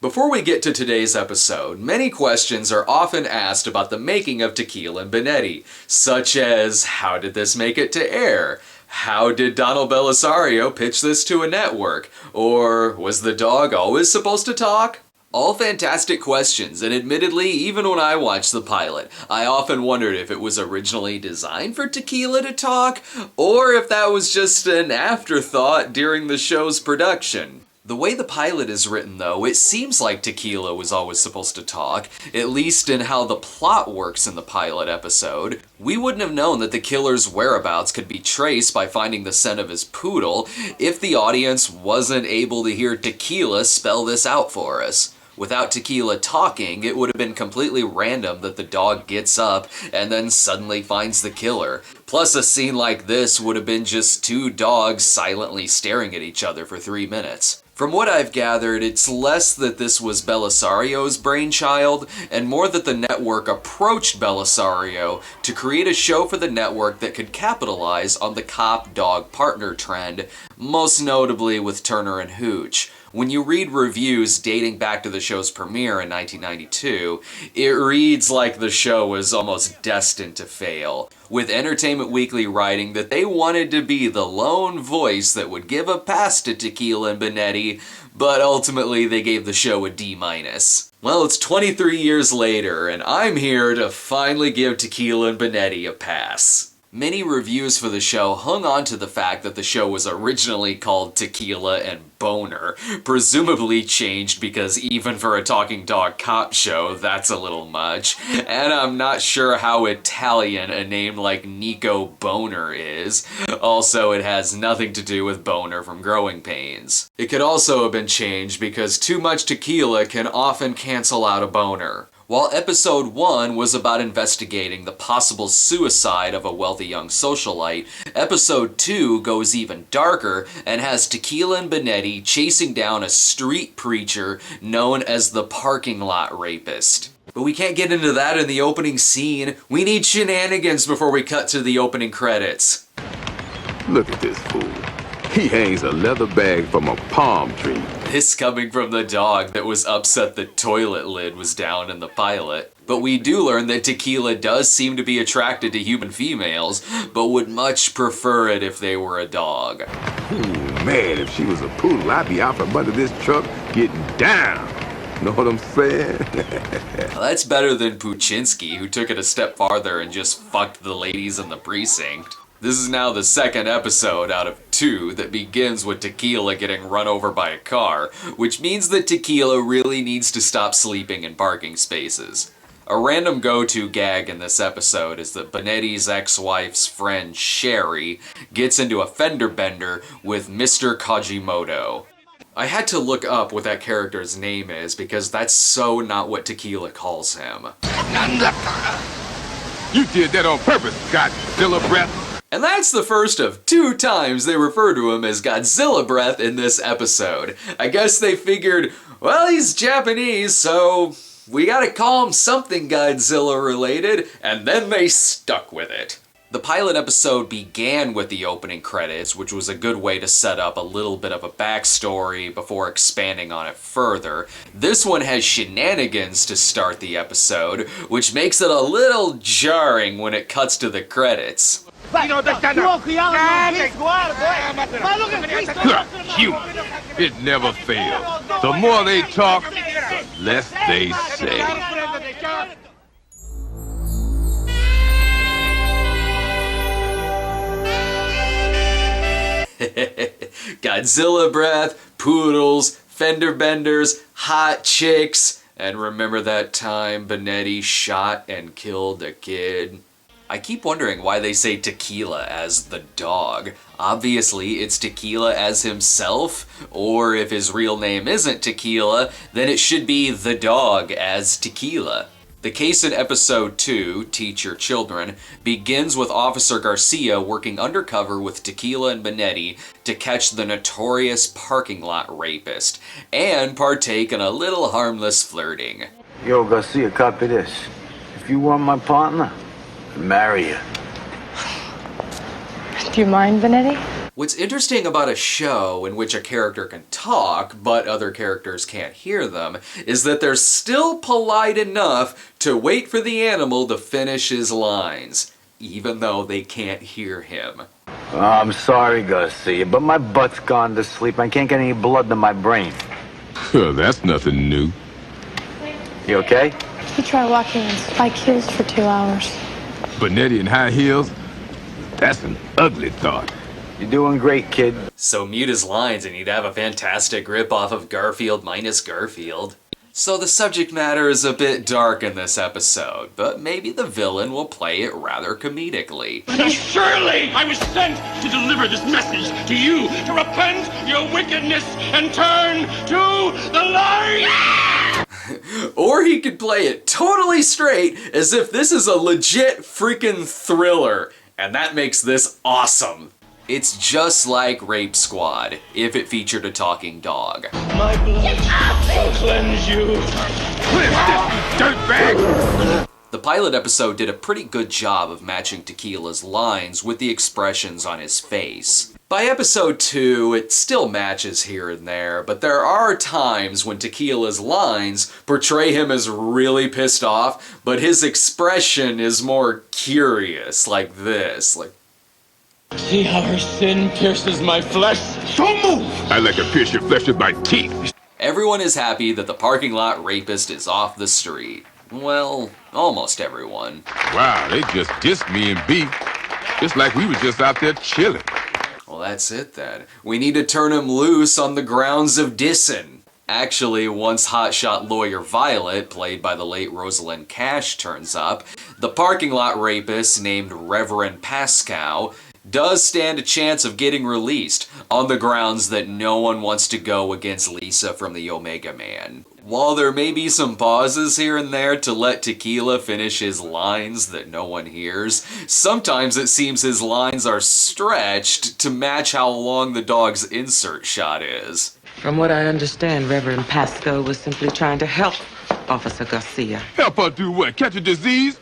Before we get to today's episode, many questions are often asked about the making of Tequila and Bonetti, such as, how did this make it to air? How did Donald Belisario pitch this to a network? Or, was the dog always supposed to talk? All fantastic questions, and admittedly, even when I watched the pilot, I often wondered if it was originally designed for Tequila to talk, or if that was just an afterthought during the show's production. The way the pilot is written, though, it seems like Tequila was always supposed to talk, at least in how the plot works in the pilot episode. We wouldn't have known that the killer's whereabouts could be traced by finding the scent of his poodle if the audience wasn't able to hear Tequila spell this out for us. Without Tequila talking, it would have been completely random that the dog gets up and then suddenly finds the killer. Plus, a scene like this would have been just two dogs silently staring at each other for 3 minutes. From what I've gathered, it's less that this was Belisario's brainchild, and more that the network approached Belisario to create a show for the network that could capitalize on the cop-dog partner trend, most notably with Turner and Hooch. When you read reviews dating back to the show's premiere in 1992, it reads like the show was almost destined to fail, with Entertainment Weekly writing that they wanted to be the lone voice that would give a pass to Tequila and Bonetti, but ultimately they gave the show a D-. Well, it's 23 years later, and I'm here to finally give Tequila and Bonetti a pass. Many reviews for the show hung on to the fact that the show was originally called Tequila and Boner, presumably changed because even for a talking dog cop show, that's a little much. And I'm not sure how Italian a name like Nico Boner is. Also, it has nothing to do with Boner from Growing Pains. It could also have been changed because too much tequila can often cancel out a boner. While episode 1 was about investigating the possible suicide of a wealthy young socialite, episode 2 goes even darker and has Tequila and Bonetti chasing down a street preacher known as the Parking Lot Rapist. But we can't get into that in the opening scene. We need shenanigans before we cut to the opening credits. Look at this fool. He hangs a leather bag from a palm tree. This coming from the dog that was upset the toilet lid was down in the pilot. But we do learn that Tequila does seem to be attracted to human females, but would much prefer it if they were a dog. Man, if she was a poodle, I'd be out from under this truck getting down. Know what I'm saying? Well, that's better than Puchinsky, who took it a step farther and just fucked the ladies in the precinct. This is now the second episode out of 2 that begins with Tequila getting run over by a car, which means that Tequila really needs to stop sleeping in parking spaces. A random go-to gag in this episode is that Bonetti's ex-wife's friend Sherry gets into a fender bender with Mr. Kajimoto. I had to look up what that character's name is because that's so not what Tequila calls him. You did that on purpose, Godzilla breath. And that's the first of 2 times they refer to him as Godzilla Breath in this episode. I guess they figured, well, he's Japanese, so we gotta call him something Godzilla related, and then they stuck with it. The pilot episode began with the opening credits, which was a good way to set up a little bit of a backstory before expanding on it further. This one has shenanigans to start the episode, which makes it a little jarring when it cuts to the credits. Look, human. It never fails. The more they talk, the less they say. Godzilla breath, poodles, fender benders, hot chicks, and remember that time Bonetti shot and killed a kid? I keep wondering why they say Tequila as the dog. Obviously, it's Tequila as himself, or if his real name isn't Tequila, then it should be the dog as Tequila. The case in episode 2, Teach Your Children, begins with Officer Garcia working undercover with Tequila and Bonetti to catch the notorious parking lot rapist, and partake in a little harmless flirting. Yo, Garcia, copy this. If you want my partner, marry her. Do you mind, Bonetti? What's interesting about a show in which a character can talk, but other characters can't hear them, is that they're still polite enough to wait for the animal to finish his lines, even though they can't hear him. I'm sorry, Garcia, but my butt's gone to sleep. I can't get any blood to my brain. That's nothing new. You okay? You try walking in spike heels for 2 hours. Bonetti in high heels? That's an ugly thought. You're doing great, kid. So mute his lines and he'd have a fantastic rip-off of Garfield minus Garfield. So the subject matter is a bit dark in this episode, but maybe the villain will play it rather comedically. Surely I was sent to deliver this message to you, to repent your wickedness and turn to the light! Or he could play it totally straight, as if this is a legit freaking thriller, and that makes this awesome. It's just like Rape Squad, if it featured a talking dog. My blood will cleanse you. Dirtbag! The pilot episode did a pretty good job of matching Tequila's lines with the expressions on his face. By episode 2, it still matches here and there, but there are times when Tequila's lines portray him as really pissed off, but his expression is more curious, like this, like... See how her sin pierces my flesh? Don't move! I like to pierce your flesh with my teeth. Everyone is happy that the parking lot rapist is off the street. Well, almost everyone. Wow, they just dissed me and B. Just like we was just out there chilling. Well, that's it then. We need to turn him loose on the grounds of dissin'. Actually, once hotshot lawyer Violet, played by the late Rosalind Cash, turns up, the parking lot rapist named Reverend Pascal does stand a chance of getting released on the grounds that no one wants to go against Lisa from the Omega Man. While there may be some pauses here and there to let Tequila finish his lines that no one hears, sometimes it seems his lines are stretched to match how long the dog's insert shot is. From what I understand, Reverend Pascal was simply trying to help Officer Garcia. Help her do what? Catch a disease?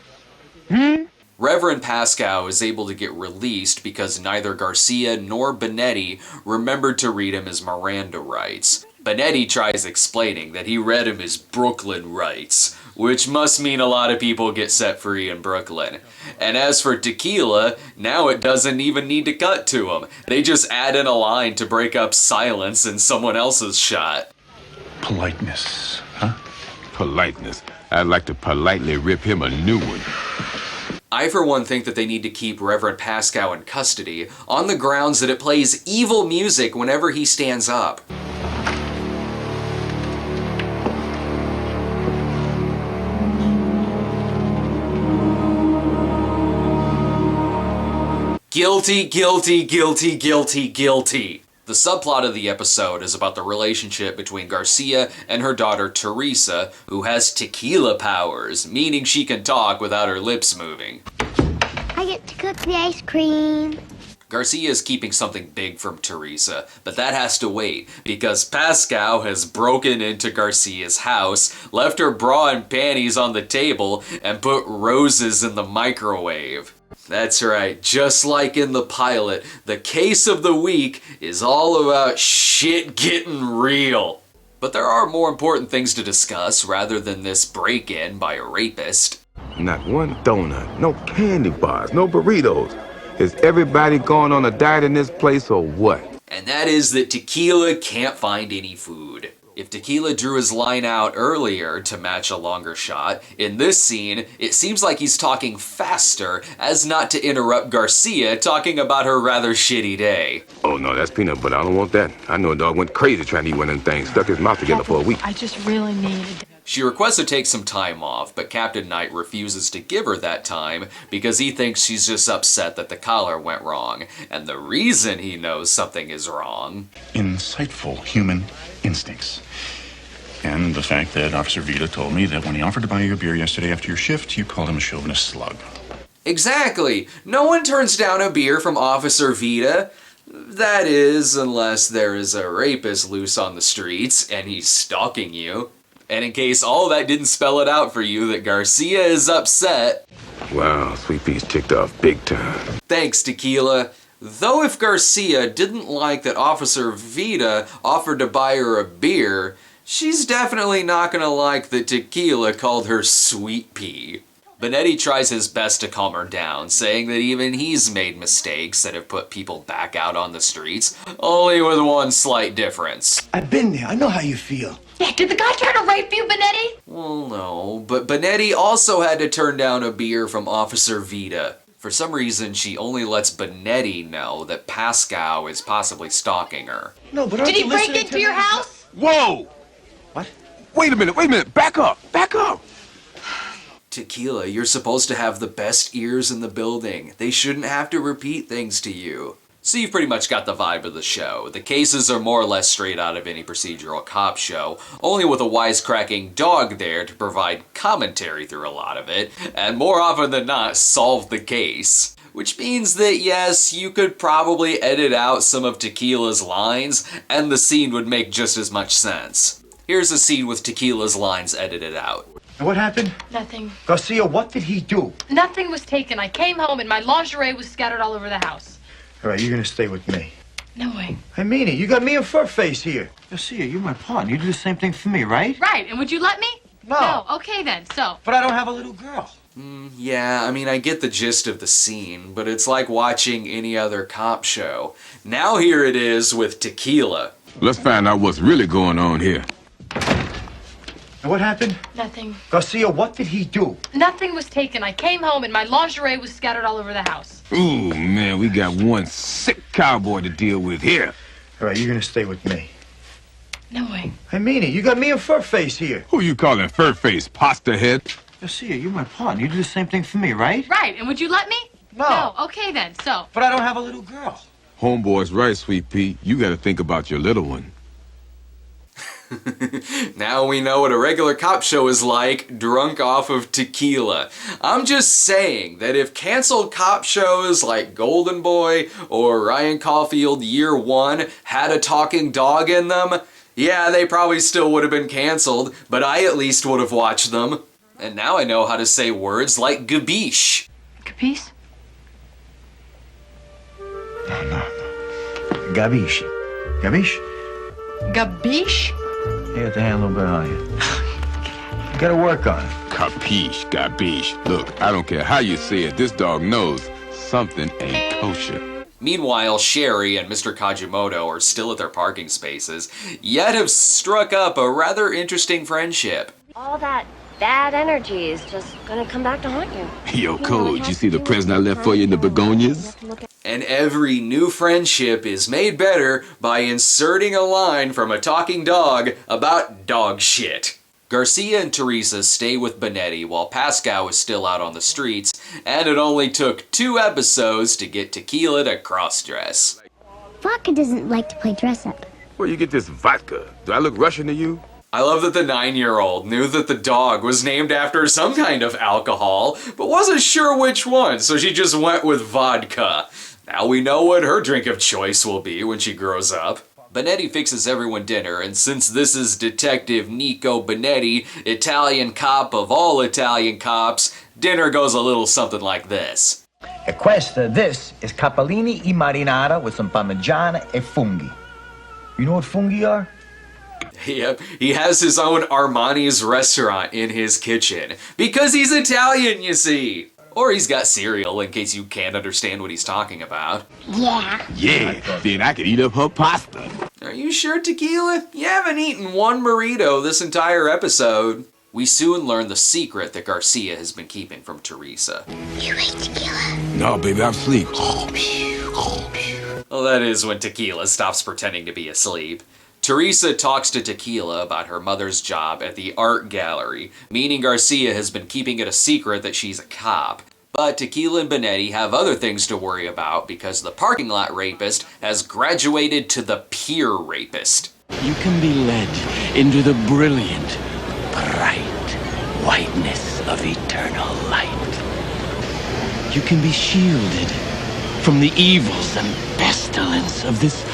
Reverend Pascal is able to get released because neither Garcia nor Bonetti remembered to read him his Miranda rights. Bonetti tries explaining that he read him his Brooklyn rights, which must mean a lot of people get set free in Brooklyn. And as for Tequila, now it doesn't even need to cut to him. They just add in a line to break up silence in someone else's shot. Politeness, huh? Politeness. I'd like to politely rip him a new one. I, for one, think that they need to keep Reverend Pascal in custody on the grounds that it plays evil music whenever he stands up. Guilty, guilty, guilty, guilty, guilty. The subplot of the episode is about the relationship between Garcia and her daughter Teresa, who has tequila powers, meaning she can talk without her lips moving. I get to cook the ice cream. Garcia is keeping something big from Teresa, but that has to wait, because Pascal has broken into Garcia's house, left her bra and panties on the table, and put roses in the microwave. That's right, just like in the pilot, the case of the week is all about shit getting real. But there are more important things to discuss rather than this break-in by a rapist. Not one donut, no candy bars, no burritos. Is everybody going on a diet in this place or what? And that is that Tequila can't find any food. If Tequila drew his line out earlier to match a longer shot, in this scene, it seems like he's talking faster as not to interrupt Garcia talking about her rather shitty day. Oh no, that's peanut butter. I don't want that. I know a dog went crazy trying to eat one of them things. Stuck his mouth together for a week. I just really needed... She requests to take some time off, but Captain Knight refuses to give her that time because he thinks she's just upset that the collar went wrong. And the reason he knows something is wrong... Insightful human instincts. And the fact that Officer Vita told me that when he offered to buy you a beer yesterday after your shift, you called him a chauvinist slug. Exactly! No one turns down a beer from Officer Vita. That is, unless there is a rapist loose on the streets and he's stalking you. And in case all that didn't spell it out for you that Garcia is upset... Wow, Sweet Pea's ticked off big time. Thanks, Tequila. Though if Garcia didn't like that Officer Vita offered to buy her a beer, she's definitely not gonna like that Tequila called her sweet pea. Bonetti tries his best to calm her down, saying that even he's made mistakes that have put people back out on the streets, only with one slight difference. I've been there. I know how you feel. Yeah, did the guy try to rape you, Bonetti? Well, no, but Bonetti also had to turn down a beer from Officer Vita. For some reason, she only lets Bonetti know that Pascal is possibly stalking her. No, but did he break into your house? Whoa! What? Wait a minute. Back up. Tequila, you're supposed to have the best ears in the building. They shouldn't have to repeat things to you. So you've pretty much got the vibe of the show. The cases are more or less straight out of any procedural cop show, only with a wisecracking dog there to provide commentary through a lot of it, and more often than not, solve the case. Which means that yes, you could probably edit out some of Tequila's lines, and the scene would make just as much sense. Here's a scene with Tequila's lines edited out. And what happened? Nothing. Garcia, what did he do? Nothing was taken. I came home and my lingerie was scattered all over the house. All right, you're gonna stay with me. No way. I mean it. You got me and Furface here. Garcia, you're my partner. You do the same thing for me, right? Right, and would you let me? No. Okay then, so. But I don't have a little girl. Yeah, I mean, I get the gist of the scene, but it's like watching any other cop show. Now here it is with Tequila. Let's find out what's really going on here. And what happened? Nothing. Garcia, what did he do? Nothing was taken. I came home and my lingerie was scattered all over the house. Ooh, man, we got one sick cowboy to deal with here. All right, you're gonna stay with me. No way. I mean it. You got me and Furface here. Who you calling fur face, pasta head? Garcia, you're my partner. You do the same thing for me, right? Right, and would you let me? No. Okay then, so. But I don't have a little girl. Homeboy's right, Sweet Pea. You gotta think about your little one. Now we know what a regular cop show is like, drunk off of tequila. I'm just saying that if canceled cop shows like Golden Boy or Ryan Caulfield Year One had a talking dog in them, yeah, they probably still would have been canceled, but I at least would have watched them. And now I know how to say words like gabiche. Capiche? No. Gabiche. Gabiche? Gabiche? You have to hand a little bit on you. You gotta work on it. Capiche, gabiche. Look, I don't care how you say it, this dog knows something ain't kosher. Meanwhile, Sherry and Mr. Kajimoto are still at their parking spaces, yet have struck up a rather interesting friendship. All that bad energy is just gonna come back to haunt you. Yo, Code, you see the present I left for you in the begonias? And every new friendship is made better by inserting a line from a talking dog about dog shit. Garcia and Teresa stay with Bonetti while Pascal is still out on the streets, and it only took 2 episodes to get Tequila to cross-dress. Vodka doesn't like to play dress-up. Where you get this vodka? Do I look Russian to you? I love that the 9-year-old knew that the dog was named after some kind of alcohol, but wasn't sure which one, so she just went with vodka. Now we know what her drink of choice will be when she grows up. Bonetti fixes everyone dinner, and since this is Detective Nico Bonetti, Italian cop of all Italian cops, dinner goes a little something like this. E questa, this is capellini e marinara with some parmigiana e funghi. You know what funghi are? Yep, he has his own Armani's restaurant in his kitchen. Because he's Italian, you see. Or he's got cereal in case you can't understand what he's talking about. Yeah. Yeah, then I could eat up her pasta. Are you sure, Tequila? You haven't eaten one burrito this entire episode. We soon learn the secret that Garcia has been keeping from Teresa. You ate tequila. No, baby, I'm asleep. Well, that is when Tequila stops pretending to be asleep. Teresa talks to Tequila about her mother's job at the art gallery, meaning Garcia has been keeping it a secret that she's a cop. But Tequila and Bonetti have other things to worry about because the parking lot rapist has graduated to the peer rapist. You can be led into the brilliant, bright whiteness of eternal light. You can be shielded from the evils and pestilence of this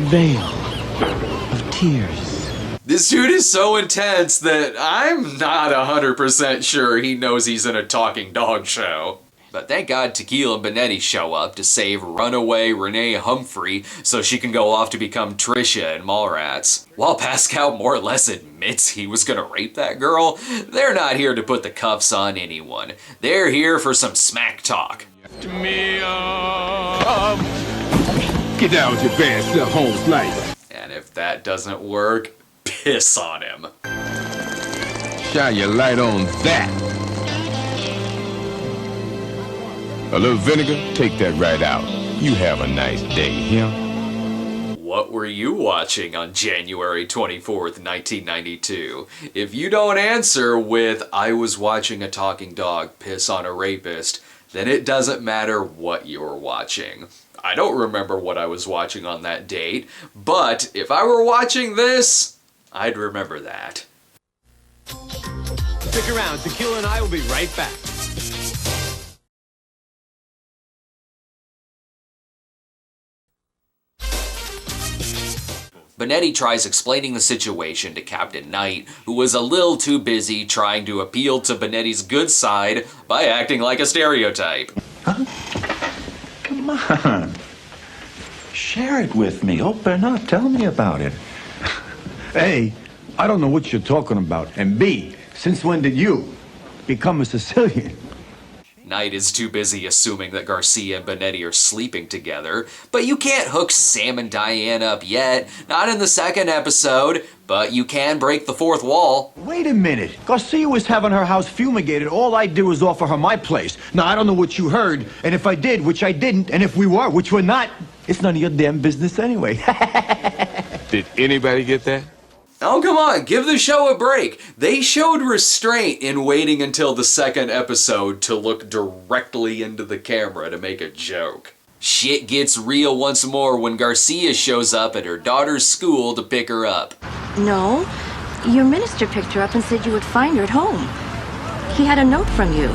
veil of tears. This dude is so intense that I'm not 100% sure he knows he's in a talking dog show. But thank God Tequila and Bonetti show up to save runaway Renee Humphrey so she can go off to become Trisha in Mallrats. While Pascal more or less admits he was gonna rape that girl, they're not here to put the cuffs on anyone. They're here for some smack talk. Get down with your bad self, Holmes Light. And if that doesn't work, piss on him. Shine your light on that. A little vinegar, take that right out. You have a nice day, yeah? What were you watching on January 24th, 1992? If you don't answer with, I was watching a talking dog piss on a rapist, then it doesn't matter what you're watching. I don't remember what I was watching on that date, but if I were watching this, I'd remember that. Stick around, Tequila and I will be right back. Bonetti tries explaining the situation to Captain Knight, who was a little too busy trying to appeal to Bonetti's good side by acting like a stereotype. Huh? Come on. Share it with me. Open up. Tell me about it. A, I don't know what you're talking about. And B, since when did you become a Sicilian? Knight is too busy assuming that Garcia and Bonetti are sleeping together, but you can't hook Sam and Diane up yet, not in the second episode, but you can break the fourth wall. Wait a minute. Garcia was having her house fumigated. All I did was offer her my place. Now, I don't know what you heard, and if I did, which I didn't, and if we were, which we're not, it's none of your damn business anyway. Did anybody get that? Oh, come on, give the show a break. They showed restraint in waiting until the second episode to look directly into the camera to make a joke. Shit gets real once more when Garcia shows up at her daughter's school to pick her up. No, your minister picked her up and said you would find her at home. He had a note from you.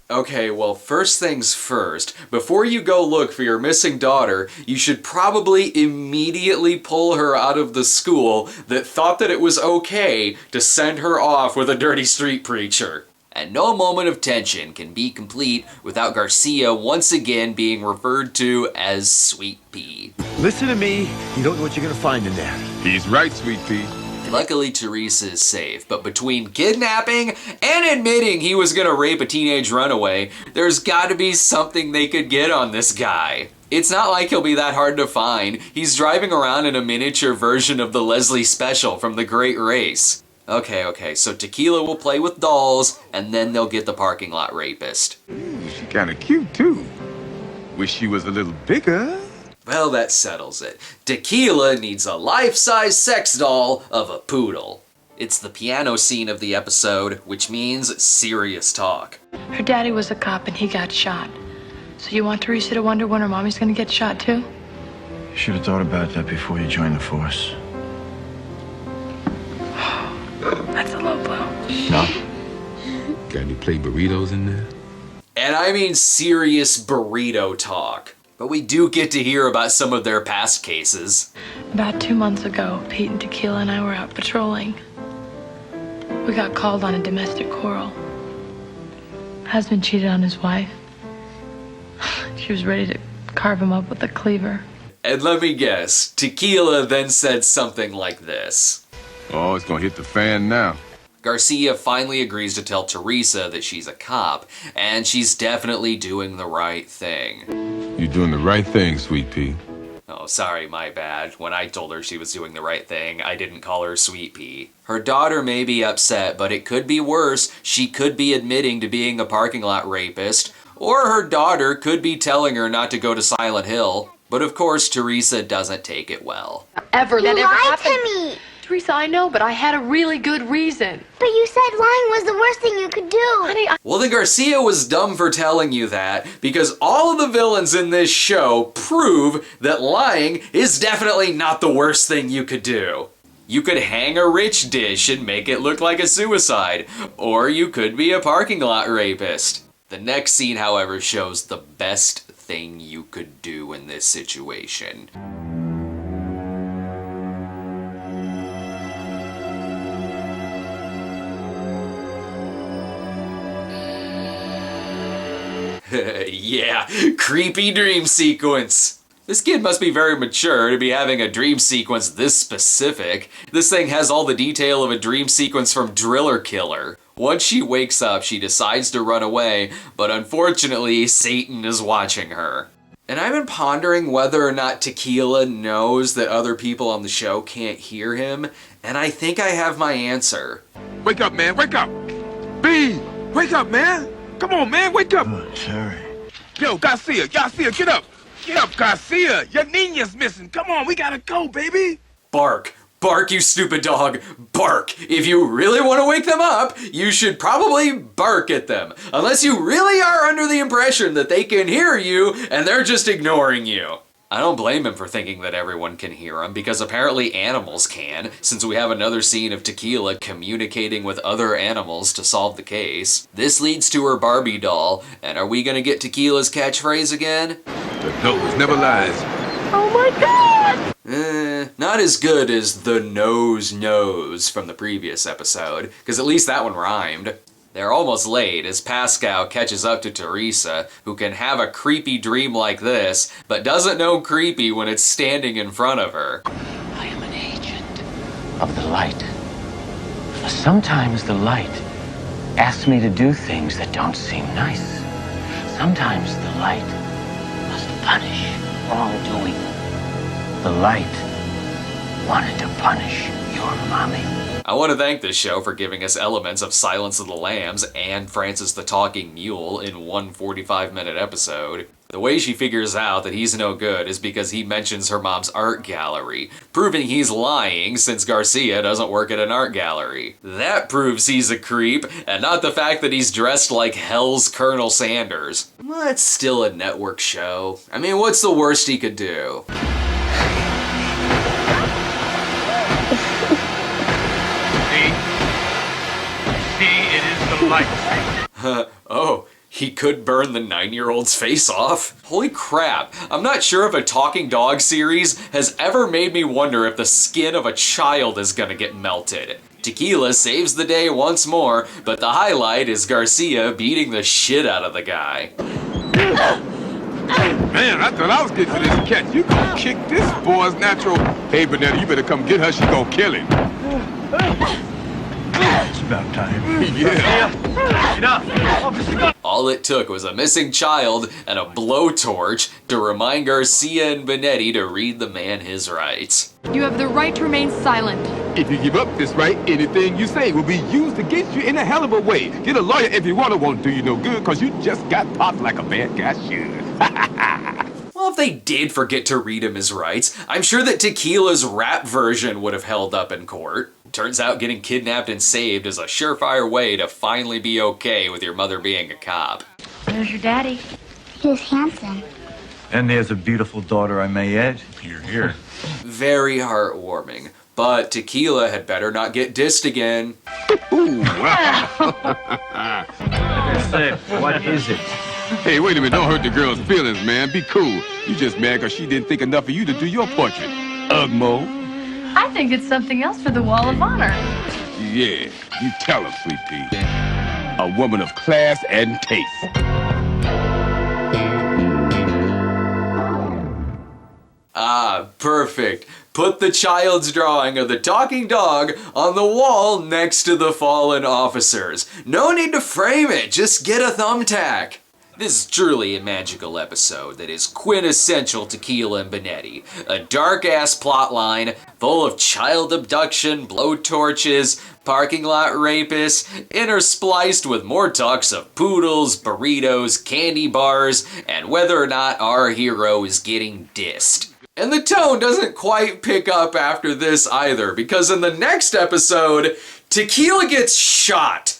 Okay, well, first things first, before you go look for your missing daughter, you should probably immediately pull her out of the school that thought that it was okay to send her off with a dirty street preacher. And no moment of tension can be complete without Garcia once again being referred to as Sweet Pea. Listen to me. You don't know what you're going to find in there. He's right, Sweet Pea. Luckily, Teresa is safe, but between kidnapping and admitting he was gonna rape a teenage runaway, there's gotta be something they could get on this guy. It's not like he'll be that hard to find. He's driving around in a miniature version of the Leslie Special from The Great Race. Okay, so Tequila will play with dolls, and then they'll get the Parking Lot Rapist. Ooh, she kinda cute, too. Wish she was a little bigger. Well, that settles it. Tequila needs a life-size sex doll of a poodle. It's the piano scene of the episode, which means serious talk. Her daddy was a cop and he got shot. So you want Teresa to wonder when her mommy's gonna get shot too? You should have thought about that before you joined the force. That's a low blow. No. Got any plate burritos in there? And I mean serious burrito talk. But we do get to hear about some of their past cases. About 2 months ago, Pete and Tequila and I were out patrolling. We got called on a domestic quarrel. Husband cheated on his wife. She was ready to carve him up with a cleaver. And let me guess, Tequila then said something like this. Oh, it's gonna hit the fan now. Garcia finally agrees to tell Teresa that she's a cop, and she's definitely doing the right thing. You're doing the right thing, Sweet Pea. Oh, sorry, my bad. When I told her she was doing the right thing, I didn't call her Sweet Pea. Her daughter may be upset, but it could be worse. She could be admitting to being a parking lot rapist, or her daughter could be telling her not to go to Silent Hill. But of course, Teresa doesn't take it well. That ever lied happened. to me. Teresa, I know, but I had a really good reason. But you said lying was the worst thing you could do. Honey, Well, then Garcia was dumb for telling you that, because all of the villains in this show prove that lying is definitely not the worst thing you could do. You could hang a rich dish and make it look like a suicide, or you could be a parking lot rapist. The next scene, however, shows the best thing you could do in this situation. Yeah, creepy dream sequence. This kid must be very mature to be having a dream sequence this specific. This thing has all the detail of a dream sequence from Driller Killer. Once she wakes up, she decides to run away, but unfortunately, Satan is watching her. And I've been pondering whether or not Tequila knows that other people on the show can't hear him, and I think I have my answer. Wake up, man, wake up! B, wake up, man! Come on, man, wake up! Oh, sorry. Yo, Garcia, get up! Get up, Garcia! Your Nina's missing! Come on, we gotta go, baby! Bark. Bark, you stupid dog. Bark. If you really want to wake them up, you should probably bark at them. Unless you really are under the impression that they can hear you and they're just ignoring you. I don't blame him for thinking that everyone can hear him, because apparently animals can, since we have another scene of Tequila communicating with other animals to solve the case. This leads to her Barbie doll, and are we gonna get Tequila's catchphrase again? The nose never lies. Oh my god! Not as good as the nose from the previous episode, because at least that one rhymed. They're almost late as Pascal catches up to Teresa, who can have a creepy dream like this, but doesn't know creepy when it's standing in front of her. I am an agent of the light. Sometimes the light asks me to do things that don't seem nice. Sometimes the light must punish wrongdoing. The light wanted to punish your mommy. I want to thank this show for giving us elements of Silence of the Lambs and Francis the Talking Mule in one 45-minute episode. The way she figures out that he's no good is because he mentions her mom's art gallery, proving he's lying since Garcia doesn't work at an art gallery. That proves he's a creep, and not the fact that he's dressed like hell's Colonel Sanders. Well, it's still a network show. I mean, what's the worst he could do? See, it is the light. Oh, he could burn the 9-year-old's face off? Holy crap, I'm not sure if a talking dog series has ever made me wonder if the skin of a child is gonna get melted. Tequila saves the day once more, but the highlight is Garcia beating the shit out of the guy. Man, I thought I was getting to this cat. You gonna kick this boy's natural. Hey, Bonetti, you better come get her. She gonna kill him. It's about time. Yeah. All it took was a missing child and a blowtorch to remind Garcia and Bonetti to read the man his rights. You have the right to remain silent. If you give up this right, anything you say will be used against you in a hell of a way. Get a lawyer if you want to. Won't do you no good, because you just got popped like a bad guy should. Well, if they did forget to read him his rights, I'm sure that Tequila's rap version would have held up in court. Turns out getting kidnapped and saved is a surefire way to finally be okay with your mother being a cop. There's your daddy. He was handsome. And there's a beautiful daughter, I may add. Here, here. Very heartwarming. But Tequila had better not get dissed again. Ooh, wow. What is it? Hey, wait a minute. Don't hurt the girl's feelings, man. Be cool. You just mad because she didn't think enough of you to do your portrait. Ugmo. I think it's something else for the Wall of Honor. Yeah, you tell her, sweet pea. A woman of class and taste. Ah, perfect. Put the child's drawing of the talking dog on the wall next to the fallen officers. No need to frame it, just get a thumbtack. This is truly a magical episode that is quintessential Tequila and Bonetti. A dark-ass plotline full of child abduction, blowtorches, parking lot rapists, interspliced with more talks of poodles, burritos, candy bars, and whether or not our hero is getting dissed. And the tone doesn't quite pick up after this either, because in the next episode, Tequila gets shot.